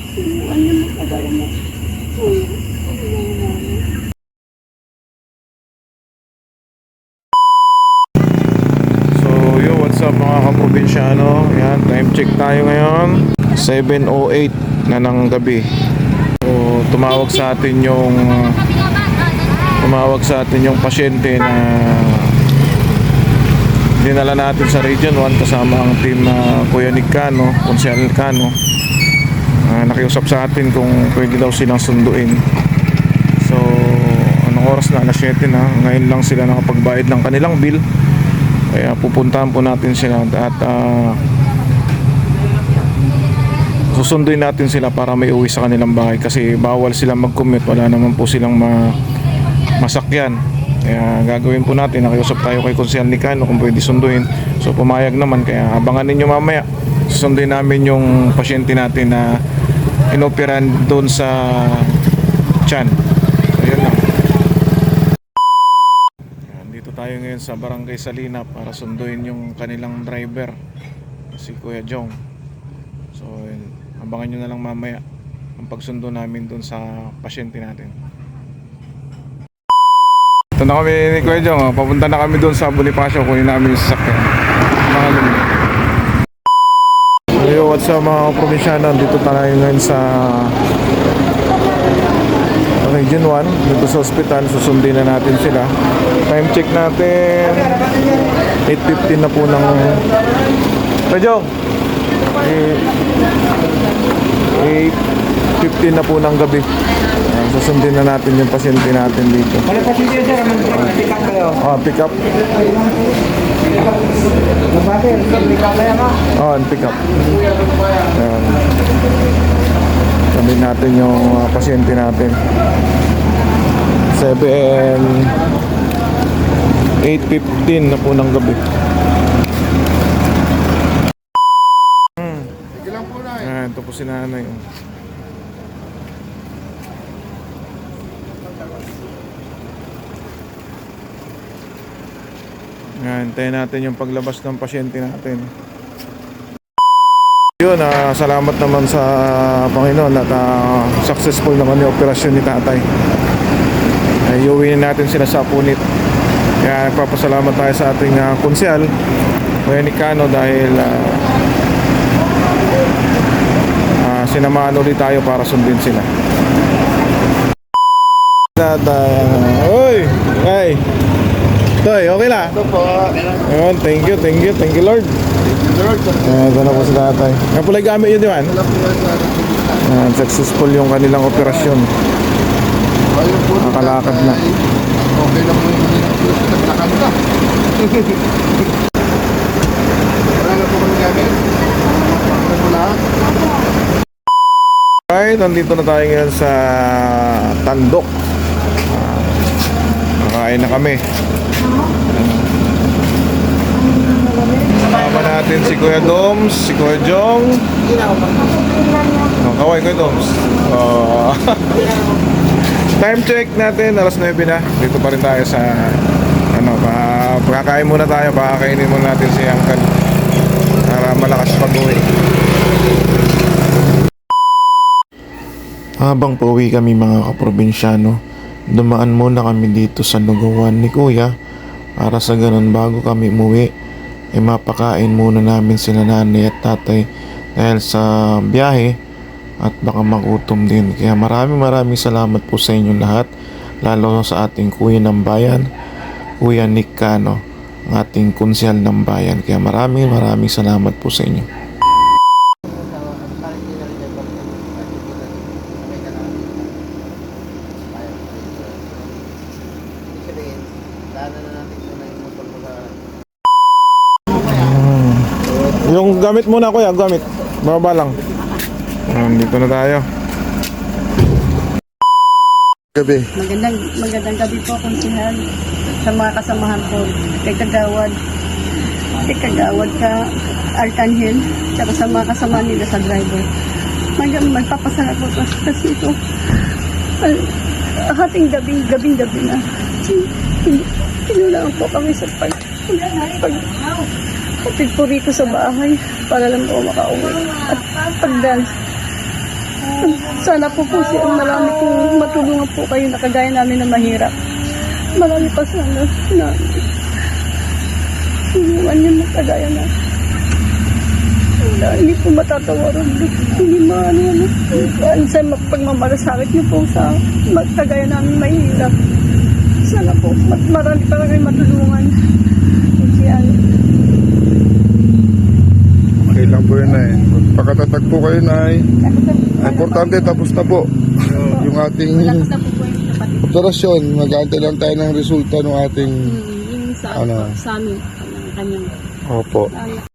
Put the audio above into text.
Ano mo kagaya mo? So yo, what's up mga kaprobinsyano? Yan, time check tayo ngayon 7:08 na ng gabi. So tumawag sa atin yung pasyente na dinala natin sa Region 1 kasama ang team na Kuya Nick Cano, Konsyal Cano. Nakiusap sa atin kung pwede daw silang sunduin. So anong oras na? Alas 7 na. Ngayon lang sila nakapagbayad ng kanilang bill. Kaya pupuntahan po natin sila at susunduin natin sila para may uwi sa kanilang bahay kasi bawal silang mag-commute. Wala naman po silang masakyan. Kaya gagawin po natin, nakiusap tayo kay Konsyal Nicano kung pwede sunduin. So pumayag naman, kaya abangan ninyo mamaya. Susunduin namin yung pasyente natin na inoperan doon sa tiyan. Ayun lang. Dito tayo ngayon sa Barangay Salina para sunduin yung kanilang driver, si Kuya Jong. So yun, abangan nyo na lang mamaya ang pagsundo namin doon sa pasyente natin. Ito na kami ni Kuya Jong, papunta na kami doon sa Bonifacio, kunin namin yung sasakyan. Mga lumin. Yo, what's up mga probinsyano? Dito tayo ngayon sa Region 1, dito sa hospital. Susundin na natin sila. Time check natin 8:15 na po ng Kuya Jong, 8:15 na po ng gabi. Susundin na natin yung pasyente natin dito. Wala pasyente sir, pick up kayo. Pick up. Pick up kayo ma? Pick up. Ayan. Sabihin natin yung pasyente natin. 8:15 na po ng gabi. Sige lang po na eh. Ayan, ito po si nanay. Hintayin natin yung paglabas ng pasyente natin. Yun, salamat naman sa Panginoon at successful naman yung operasyon ni tatay. Iuwiin natin sila sa punit. Kaya nagpapasalamat tayo sa ating konsyal, Kuya Nick Cano, dahil sinamaan ulit tayo para sundin sila. Oy! Hey! Toy, okay na? Ito po. Ayun, thank you Lord. Ito na po si tatay. Nga pala gamit yun, di ba? Successful yung kanilang operasyon. Nakalakad na. Okay lang po yung naglakad na. Wala na po kami gamit. Wala po lahat. Alright, nandito na tayo ngayon sa Tandok. Nakain na kami. Kasama natin si Kuya Doms, si Kuya Jong. Kaway Kuya Doms. Time check natin, alas 9 na. Dito pa rin tayo sa pagkakain muna tayo. Pakakainin muna natin si Uncle para malakas pag-uwi. Habang pauwi kami mga kaprobinsyano, dumaan muna kami dito sa lugawan ni Kuya para sa ganun bago kami umuwi mapakain muna namin sila nanay at tatay dahil sa biyahe at baka magutom din. Kaya maraming salamat po sa inyo lahat, lalo sa ating kuya ng bayan, Kuya Nick Cano, ang ating konsyal ng bayan. Kaya maraming salamat po sa inyo. Yung gamit muna Kuya, gamit. Bababa lang. Dito na tayo. Gabi. Magandang gabi po, Konsyal, sa mga kasamahan ko. Kay Kagawad ka, Arcangel, tsaka sa mga kasamahan nila sa driver. Magpapasarap po kasi ito. Hating gabing na. Pinulaan po kami sa hatid po rito sa bahay para lang po makauwi. At Sana po siya marami pong matulungan po kayo na kagaya namin na mahirap. Marami pa sana na tulungan niyo na kagaya na. Hindi po matatawaran. Hindi maano. Sa pagmamalasakit niyo po sa kagaya namin mahirap. Sana po marami pa kayo matulungan. Yan. Okay lang po yun, Nay. Pagkatatag po kayo, Nay. Importante, tapos na po yung ating Tapos na po yung kapatid. operasyon. Mag-aantay lang tayo ng resulta ng ating Yung sa, Ano? sa amin, ng kanyang opo. anak.